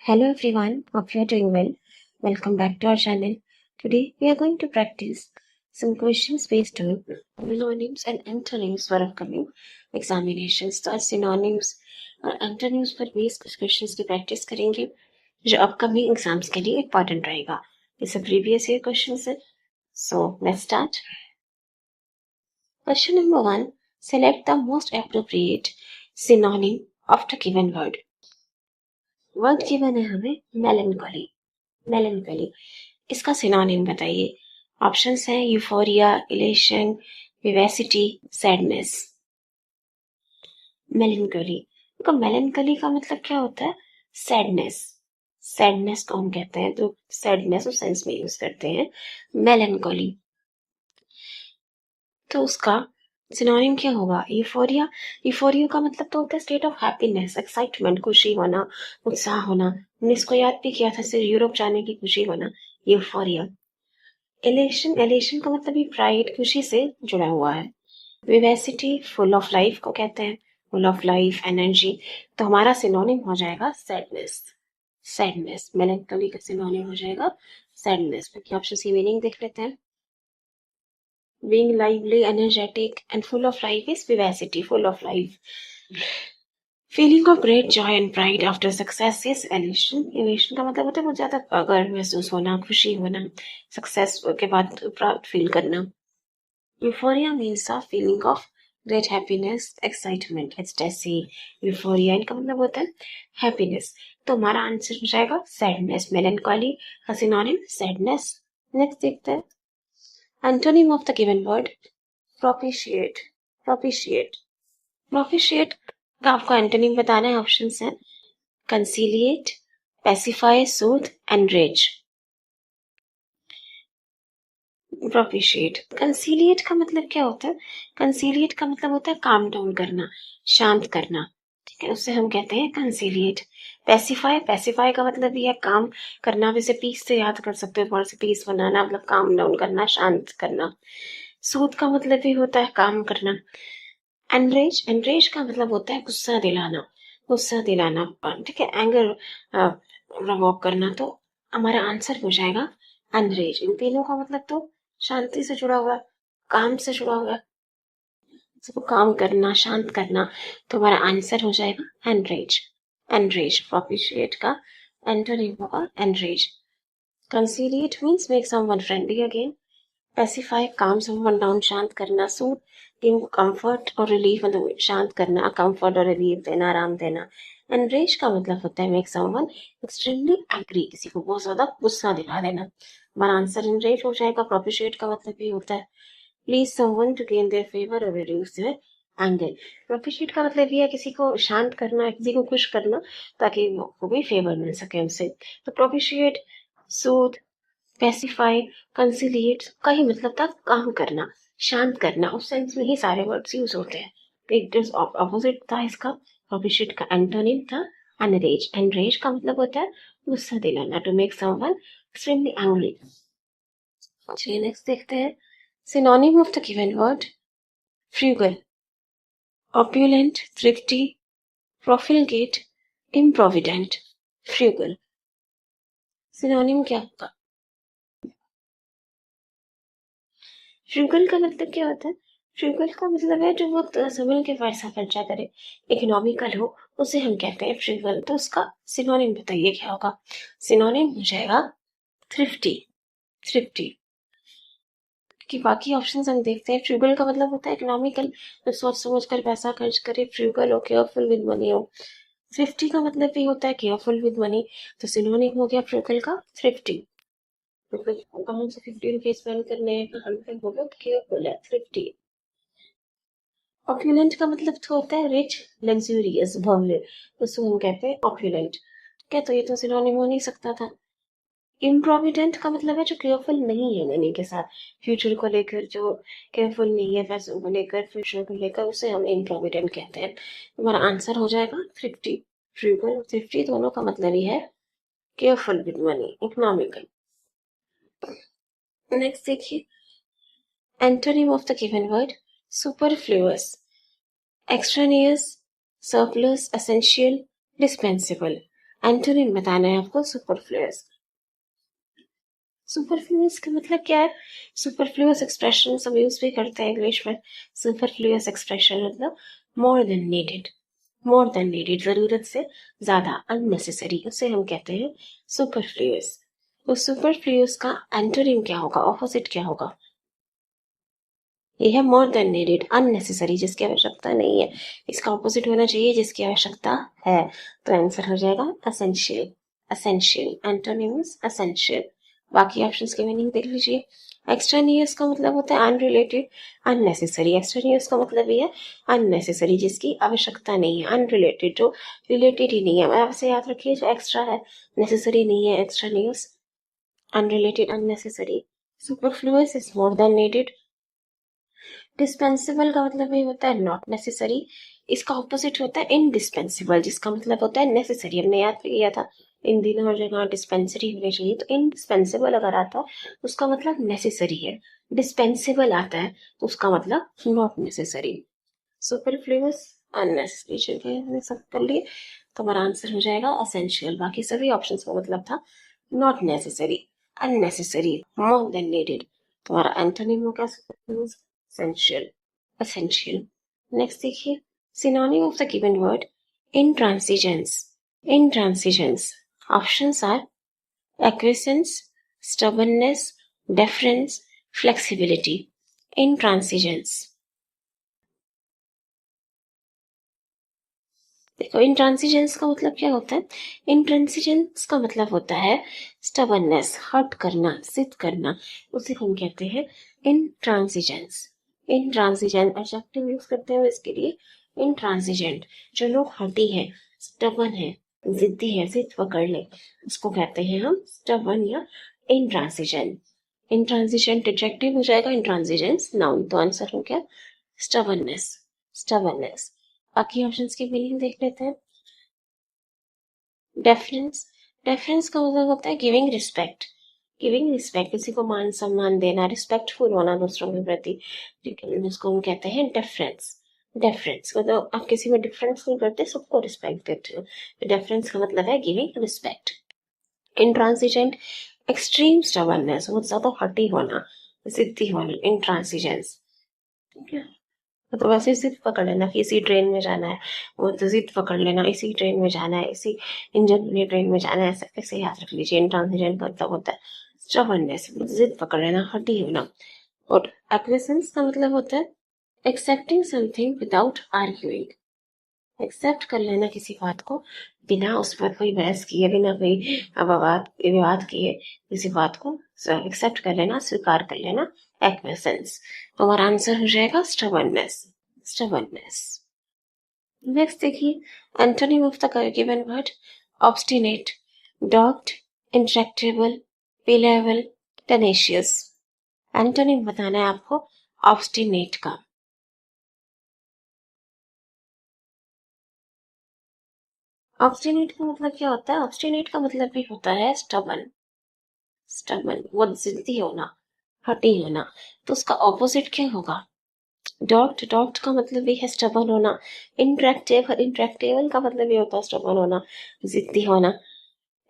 Hello everyone, hope you are doing well. Welcome back to our channel. Today we are going to practice some questions based on synonyms and antonyms for upcoming examinations. तो आज synonyms और antonyms पर base कुछ questions की practice करेंगे जो upcoming exams के लिए important रहेगा. ये सब previous year questions है. So let's start. Question number 1. Select the most appropriate synonym of the given word. Word given है हमें मेलनकॉली. मेलनकॉली इसका सिनोनिम बताइए. ऑप्शंस हैं यूफोरिया, इलेशन, विवेसिटी, सैडनेस. मेलनकॉली तो मेलनकॉली का मतलब क्या होता है? सैडनेस. सैडनेस को हम कहते हैं तो सैडनेस उस सेंस में यूज करते हैं मेलनकॉली. तो उसका सिनोनिम क्या होगा? यूफोरिया. यूफोरिया का मतलब तो होता है स्टेट ऑफ हैप्पीनेस, एक्साइटमेंट, खुशी होना, उत्साह होना. हमने इसको याद भी किया था, सिर्फ यूरोप जाने की खुशी होना, यूफोरिया. एलेशन. एलेशन का मतलब भी प्राइड, खुशी से जुड़ा हुआ है. विवेसिटी फुल ऑफ लाइफ को कहते हैं, फुल ऑफ लाइफ, एनर्जी. तो हमारा सिनोनिम हो जाएगा सैडनेस. सैडनेस. मेलंकली का सिनोनिम हो जाएगा सैडनेस. बाकी ऑप्शन सी मीनिंग देख लेते हैं. Being lively, energetic, and full of life is vivacity, full of life. Feeling of great joy and pride after success is elation. Elation का मतलब होता है बहुत ज्यादा गर्व महसूस होना, खुशी होना, सक्सेस के बाद प्राउड फील करना. Euphoria means a feeling of great happiness, excitement, ecstasy, euphoria. इनका मतलब होता है हैप्पीनेस. तो हमारा आंसर हो जाएगा सैडनेस. मेलनकॉली का सिनोनिम सैडनेस. नेक्स्ट देखते हैं. Antonym of the given word propitiate. Propitiate. Propitiate का आपको एंटोनिम बताना है. ऑप्शंस हैं conciliate, pacify, soothe, enrage. Propitiate. conciliate का मतलब क्या होता है? conciliate का मतलब होता है काम डाउन करना, शांत करना. ठीक है, उससे हम कहते हैं conciliate. pacify. pacify का मतलब भी है काम करना. आप इसे पीस से याद कर सकते हो, थोड़ा सा पीस बनाना, मतलब काम डाउन करना, शांत करना. सूद का मतलब भी होता है काम करना. एनरेज. एनरेज का मतलब होता है गुस्सा दिलाना, गुस्सा दिलाना. ठीक है, एंगर प्रवोक करना. तो हमारा आंसर हो जाएगा एनरेज. इन तीनों का मतलब तो शांति से जुड़ा हुआ, काम से जुड़ा हुआ, सबको काम करना, शांत करना. तो हमारा आंसर हो जाएगा एनरेज. एनरेज. प्रोपिशिएट का एंटोनिम होगा enrage. Conciliate means make someone friendly again. Pacify calm someone down, शांत करना. सूद गिव कंफर्ट और रिलीफ, मतलब शांत करना, कंफर्ट और रिलीफ देना, आराम देना. एनरेज का मतलब होता है मेक समवन एक्सट्रीमली एंग्री, किसी को बहुत ज्यादा गुस्सा दिला देना. हमारा आंसर एनरेज हो जाएगा. प्रोपिशिएट का मतलब भी होता है please someone to gain their favour और रिड्यूस देयर एंगर. प्रोपिशिएट का मतलब ये है किसी को शांत करना, किसी को खुश करना ताकि वो भी फेवर मिल सके उनसे. तो प्रोपिशिएट, सूद, पैसिफाई, कंसिलिएट का ही मतलब था काम करना, शांत करना. उस सेंस में ही सारे वर्ड्स यूज होते हैं. एक ऑपोजिट था इसका. प्रोपिशिएट का एंटोनिम था एनरेज. एनरेज का मतलब होता है गुस्सा दिलाना, to make someone extremely angry. चलिए नेक्स्ट देखते हैं. Synonym of the given word frugal. Opulent, thrifty, profligate, improvident. Frugal. Synonym क्या होगा? फ्रूगल का मतलब क्या होता है? फ्रूगल का मतलब है जो बहुत संभल के पैसा खर्चा करे, इकोनॉमिकल हो, उसे हम कहते हैं फ्रूगल. तो उसका सिनोनिम बताइए क्या होगा? सिनोनिम हो जाएगा थ्रिफ्टी. थ्रिफ्टी. कि बाकी ऑप्शंस हम देखते हैं. फ्रूगल का मतलब होता है इकोनॉमिकल, तो सोच समझ कर पैसा खर्च करे, फ्रूगल हो, केयरफुल विद मनी हो. थ्रिफ्टी का मतलब भी होता है केयरफुल विद मनी. तो सिनोनिम हो गया फ्रूगल का थ्रिफ्टी. कौन से 50 रुपए स्पेंड करने हैं, 100 हो गया, केयरफुल है, थ्रिफ्टी. ऑप्युलेंट का मतलब तो होता है रिच, लग्जूरियस, भव्य. उसको हम कहते हैं ऑप्युलेंट. क्या, तो ये तो सिनोनिम हो नहीं सकता था. इम्प्रोविडेंट का मतलब है जो केयरफुल नहीं है मनी के साथ, फ्यूचर को लेकर जो केयरफुल नहीं है, पैसों को लेकर, फ्यूचर को लेकर, उसे हम इम्प्रोविडेंट कहते हैं. हमारा आंसर हो जाएगा थ्रिफ्टी. फ्रूगल, थ्रिफ्टी दोनों का मतलब ही है careful with money, economical. Next देखिए. Antonym of the given word superfluous, extraneous, surplus, essential, dispensable. Antonym बताना है आपको सुपरफ्लुअस। सुपरफ्लुअस का मतलब क्या है? सुपरफ्लुअस एक्सप्रेशन सब यूज भी करते हैं इंग्लिश में। सुपरफ्लुअस एक्सप्रेशन मतलब मोर देन नीडेड, मोर देन नीडेड, जरूरत से ज्यादा, अननेसेसरी, उसे हम कहते हैं सुपरफ्लुअस। तो सुपरफ्लुअस का एंटोनिम क्या होगा, ऑपोजिट क्या होगा? ये है मोर देन नीडेड, अननेसेसरी, जिसकी आवश्यकता नहीं है। इसका ऑपोजिट होना चाहिए जिसकी आवश्यकता है। तो आंसर हो जाएगा essential. Essential antonym is essential. बाकी ऑप्शंस की मीनिंग देख लीजिए। एक्सट्रानियस का मतलब होता है अनरिलेटेड, अननेसेसरी। एक्सट्रानियस का मतलब ये है अननेसेसरी, जिसकी आवश्यकता नहीं है। अनरिलेटेड, जो रिलेटेड ही नहीं है। आपसे याद रखिए, जो एक्स्ट्रा है, नेसेसरी नहीं है extraneous, unrelated, unnecessary. Superfluous is more than needed. Dispensable का मतलब ये होता है नॉट नेसेसरी। इसका ऑपोजिट होता है इनडिस्पेंसिबल, जिसका मतलब होता है नेसेसरी। हमने याद भी किया था इन दिनों हर जगह डिस्पेंसरी होनी चाहिए, तो इनडिस्पेंसिबल अगर आता है तो उसका मतलब नेसेसरी है। डिस्पेंसिबल आता है तो उसका मतलब नॉट नेसेसरी। सुपरफ्लुअस, अननेसेसरी, चलिए हमने सब कर लिए। तो हमारा आंसर हो जाएगा असेंशियल। बाकी सभी ऑप्शंस का मतलब था not necessary, unnecessary, more than needed. तुम्हारा एंटोनिम हो गया सुपरफ्लुअस, essential, essential. Next देखिए, synonym of the given word intransigence. Intransigence. Options are acquiescence, stubbornness, deference, flexibility. Intransigence. देखो, इंट्रांसिजेंस का मतलब क्या होता है? इंट्रांसिजेंस का मतलब होता है स्टबर्ननेस, हर्ट करना, जिद करना, उसे हम कहते हैं इंट्रांसिजेंस। इंट्रांसिजेंट एडजेक्टिव यूज करते हैं इसके लिए। इंट्रांसिजेंट, जो लोग हर्टी है, स्टबर्न है, जिद्दी है, जिद पकड़ ले, उसको कहते हैं हम स्टबर्न या इंट्रांसिजेंट। इंट्रांसिजेंट एडजेक्टिव हो जाएगा, इंट्रांसिजेंस नाउन। तो आंसर हो गया स्टबर्ननेस, स्टबर्ननेस। बाकी ऑप्शंस की मीनिंग देख लेते हैं। डेफरेंस, डेफरेंस का मतलब होता है गिविंग रिस्पेक्ट। गिविंग रिस्पेक्ट, किसी को मान सम्मान देना, रिस्पेक्टफुल होना दूसरों के प्रति, जिसको हम कहते हैं डेफरेंस। डेफरेंस मतलब आप किसी में डिफरेंस नहीं करते, सबको रिस्पेक्ट देते हो। डेफरेंस का मतलब है गिविंग रिस्पेक्ट। इंट्रांसिजेंट, एक्सट्रीम स्टबर्ननेस, बहुत ज्यादा हटी होना, जिद्दी होना, इंट्रांसिजेंस। ठीक है, तो वैसे जिद पकड़ लेना कि इसी ट्रेन में जाना है, वो तो जिद पकड़ लेना इसी ट्रेन में जाना है, इसी इंजन वाली ट्रेन में जाना है, ऐसे ऐसे याद रख लीजिए। इंट्रांसिजेंट का मतलब होता है स्टबर्ननेस, जिद पकड़ लेना, हटी होना। और एक्विसेंस का मतलब होता है accepting something without arguing. Accept कर लेना किसी बात को बिना उस पर कोई बहस किए, बिना कोई विवाद किए, किसी बात को एक्सेप्ट कर लेना, स्वीकार कर लेना, एक्वेसेंस। तो हमारा आंसर हो जाएगा स्टबर्ननेस, स्टबर्ननेस। नेक्स्ट देखिए, antonym of the given word obstinate, dogged, intractable, pliable, tenacious. Antonym बताना है आपको ऑब्स्टिनेट का। ऑब्स्टिनेट का मतलब क्या होता है? ऑब्स्टिनेट का मतलब भी होता है स्टबन, स्टबन बहुत जिद्दी होना, हठी होना। तो उसका ऑपोजिट क्या होगा? डॉग्ड, डॉग्ड का मतलब भी है स्टबन होना। इंट्रैक्टेबल, इंट्रैक्टेबल का मतलब भी होता है स्टबन होना, जिद्दी होना।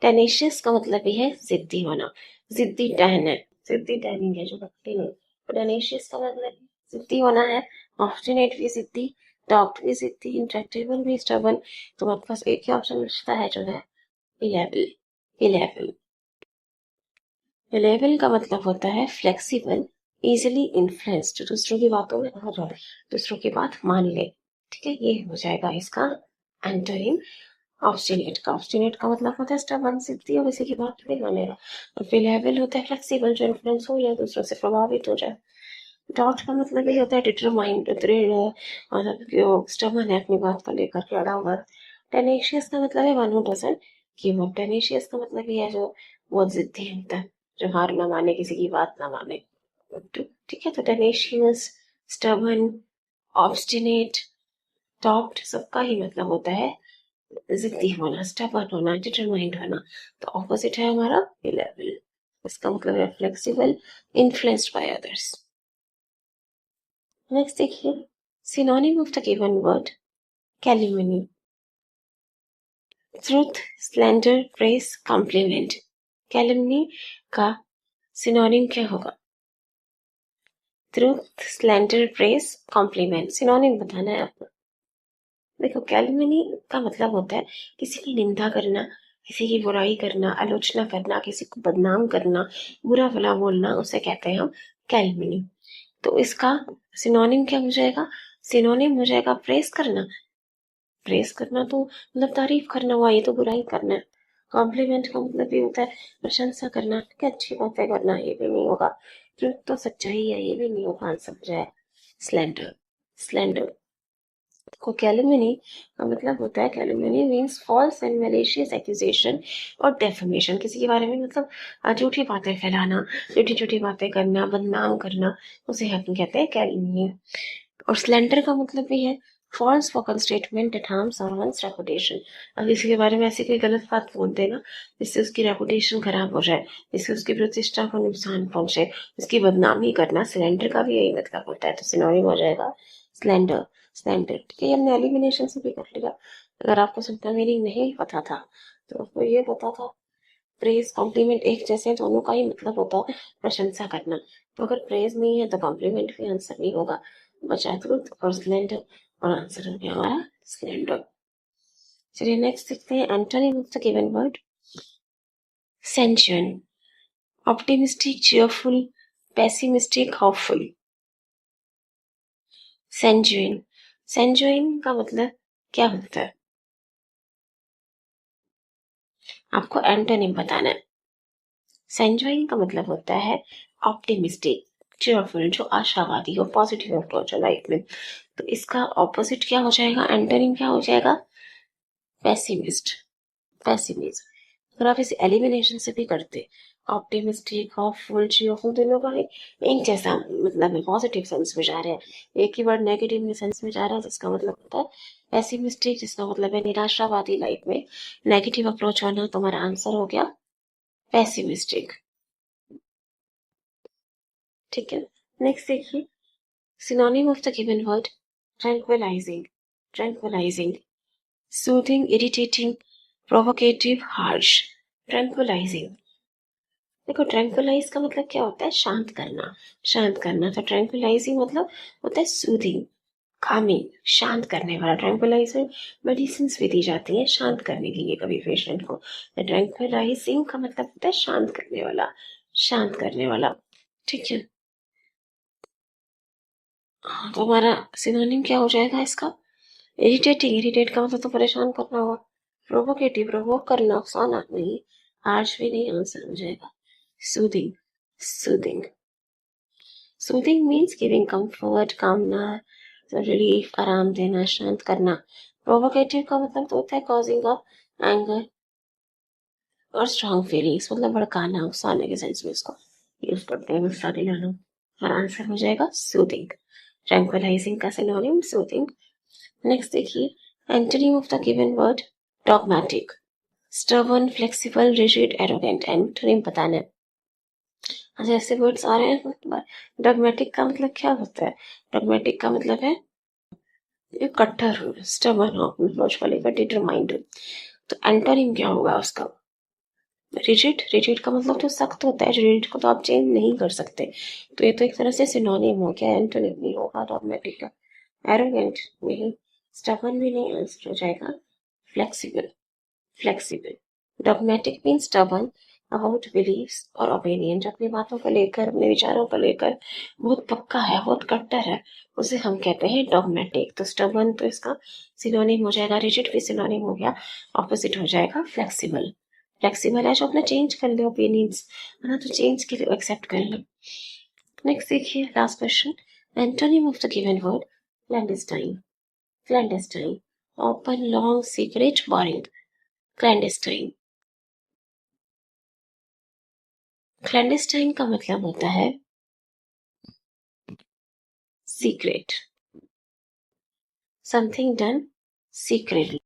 टेनेशियस का मतलब भी है जिद्दी होना। जिद्दी टहन है, जिद्दी टहनिंग है जो भटकी नहीं। टेनेशियस का मतलब जिद्दी होना है। ऑब्स्टिनेट भी जिद्दी, डॉग्ड भी जिद्दी, इंट्रैक्टेबल भी स्टबन। तो आपके पास एक ही ऑप्शन बचता है जो है इलेवन, इलेवन। इलेवन का मतलब होता है फ्लेक्सिबल, इजिली इन्फ्लुएंस्ड, दूसरों की बातों में आ जाए, दूसरों की बात मान ले। ठीक है, ये हो जाएगा इसका एंटोनिम ऑब्स्टिनेट का। ऑब्स्टिनेट का मतलब होता है स्टबर्न, जिद्दी और किसी की बात नहीं मानेगा। और रिलायबल होता है फ्लेक्सिबल, जो इन्फ्लुएंस हो जाए, दूसरों से प्रभावित हो जाए। डॉट का मतलब ये होता है डिटरमाइंड, दृढ़, मतलब कि वो स्टबर्न है अपनी बात को लेकर के, अड़ा हुआ। टेनेशियस का मतलब है one who doesn't give up. Tenacious का मतलब ये है जो बहुत जिद्दी होता है, जो हार ना माने, किसी की बात ना माने। तो ठीक है, तो टेनेशियस, स्टबर्न, ऑब्स्टिनेट, टॉप्ड, सबका ही मतलब होता है जिद्दी होना, स्टबर्न होना, डिटरमाइंड होना। तो ऑपोजिट है हमारा रिलायबल, इसका मतलब है flexible, influenced by others. Next देखिए, synonym of the given word calumny. Truth, slander, praise, compliment. Calumny का सिनोनिम क्या होगा? Truth, slander, praise, compliment. Synonym बताना है आपको। देखो, कैलमनी का मतलब होता है किसी की निंदा करना, किसी की बुराई करना, आलोचना करना, किसी को बदनाम करना, बुरा भला बोलना, उसे कहते हैं हम कैलमनी। तो इसका सिनोनिम क्या हो जाएगा? सिनोनिम हो जाएगा प्रेस करना। प्रेस करना तो मतलब तारीफ करना हुआ, ये तो बुराई करना है। कॉम्प्लीमेंट का मतलब ये होता है प्रशंसा करना, कि अच्छी बातें करना, ये भी नहीं होगा। ट्रुथ तो सच्चाई है, ये भी नहीं होगा। आंसर हो जाए स्लेंडर। स्लेंडर को कैलुमनी का मतलब होता है, calumny means false and malicious accusation और डेफमेशन। किसी के बारे में मतलब झूठी बातें फैलाना, झूठी झूठी बातें करना, बदनाम करना, उसे हम कहते हैं कैलुमनी। और स्लेंडर का मतलब भी है false spoken statement that harms someone's reputation. अब किसी के बारे में ऐसी कोई गलत बात बोल देना जिससे उसकी रेपुटेशन खराब हो जाए, जिससे उसकी प्रतिष्ठा को नुकसान पहुंचे, उसकी बदनामी करना, स्लेंडर का भी यही मतलब होता है। तो सिनोनिम हो जाएगा स्लेंडर। स्लेंडर, ठीक है। ये हमने एलिमिनेशन से भी कर लिया। अगर आपको सबका मीनिंग नहीं पता था तो आपको ये पता था प्रेज कॉम्प्लीमेंट एक जैसे, दोनों का ही मतलब होता है प्रशंसा करना। तो अगर प्रेज नहीं है तो कॉम्प्लीमेंट भी आंसर नहीं होगा, बचा ट्रुथ और स्लेंडर, और आंसर हो गया हमारा स्लेंडर। चलिए नेक्स्ट देखते हैं antonym of the given word. Sanguine, optimistic, cheerful, pessimistic, hopeful. Sanguine, sanguine का मतलब क्या होता है? आपको एंटोनिम बताना है। सेंजुइन का मतलब होता है ऑप्टिमिस्टिक, चीयरफुल, जो आशावादी हो, पॉजिटिव अप्रोच है लाइफ में। तो इसका ऑपोजिट क्या हो जाएगा? एंटोनिम क्या हो जाएगा? पेसिमिस्ट। पेसिमिस्ट। अगर आप इसे एलिमिनेशन से भी करते, ऑप्टिमिस्टिक, होपफुल, चीयरफुल, दोनों का एक जैसा मतलब है, पॉजिटिव सेंस में जा रहे हैं। एक ही वर्ड नेगेटिव में सेंस में जा रहा है, जिसका मतलब होता है पेसिमिस्टिक, जिसका मतलब है निराशावादी, लाइफ में नेगेटिव अप्रोच होना। तुम्हारा आंसर हो गया पेसिमिस्टिक। ठीक है, नेक्स्ट देखिए synonym of the given word. Tranquilizing, tranquilizing, soothing, irritating, provocative, harsh. Tranquilizing, देखो ट्रैंक्विलाइज का मतलब क्या होता है? शांत करना, शांत करना। तो ट्रैंक्विलाइजिंग मतलब होता है सूदिंग, कामिंग, शांत करने वाला। ट्रैंक्विलाइजर मेडिसिन भी दी जाती है शांत करने के लिए कभी पेशेंट को। ट्रैंक्विलाइजिंग का मतलब होता है शांत करने वाला, शांत करने वाला। ठीक है, तो हमारा सिनोनिम क्या हो जाएगा इसका? इरिटेटिंग, इरिटेट का मतलब तो परेशान करना हुआ। प्रोवोकेटिव, प्रोवोक करना, उकसाना नहीं। हार्श भी नहीं, आंसर हो जाएगा soothing. Soothing, soothing means giving comfort, कामना, रिलीफ, आराम देना, शांत करना। प्रोवोकेटिव का मतलब तो होता है कॉजिंग ऑफ एंगर और स्ट्रॉन्ग फीलिंग्स, मतलब भड़काना, उकसाने के सेंस में इसको यूज करते हैं, गुस्सा दिलाना। और आंसर हो जाएगा सूदिंग। ट्रैंक्विलाइजिंग का सिनोनिम सूदिंग। नेक्स्ट देखिए antonym of the given word. Dogmatic, stubborn, flexible, rigid, arrogant. Antonym बताना है। अच्छा, ऐसे वर्ड्स आ रहे हैं। डॉगमेटिक का मतलब क्या होता है? डॉगमेटिक का मतलब है ये कट्टर हो, स्टबर्न हो, अपनी सोच को लेकर डिटरमाइंड हो। तो एंटोनिम क्या होगा उसका? रिजिड, रिजिड का मतलब तो सख्त होता है, रिजिड को तो आप चेंज नहीं कर सकते। तो ये तो एक तरह से सिनोनिम हो गया, एंटोनिम नहीं होगा डॉगमेटिक का। एरोगेंट नहीं, स्टबर्न भी नहीं, आंसर हो जाएगा flexible. Flexible, dogmatic means stubborn about beliefs और ओपिनियन, जो अपनी बातों को लेकर, अपने विचारों को लेकर बहुत पक्का है, बहुत कट्टर है, उसे हम कहते हैं डॉगमेटिक। तो स्टबर्न तो इसका सिनोनिम हो जाएगा, रिजिड भी सिनोनिम हो गया, ऑपोजिट हो जाएगा फ्लेक्सिबल। फ्लेक्सिबल है जो अपना चेंज कर ले ओपिनियंस, है ना, तो चेंज के लिए एक्सेप्ट कर ले। नेक्स्ट देखिए last question. Antonym of the given word. Clandestine, clandestine, open, long, secret, boring. Clandestine, clandestine का मतलब होता है सीक्रेट, समथिंग डन सीक्रेटली।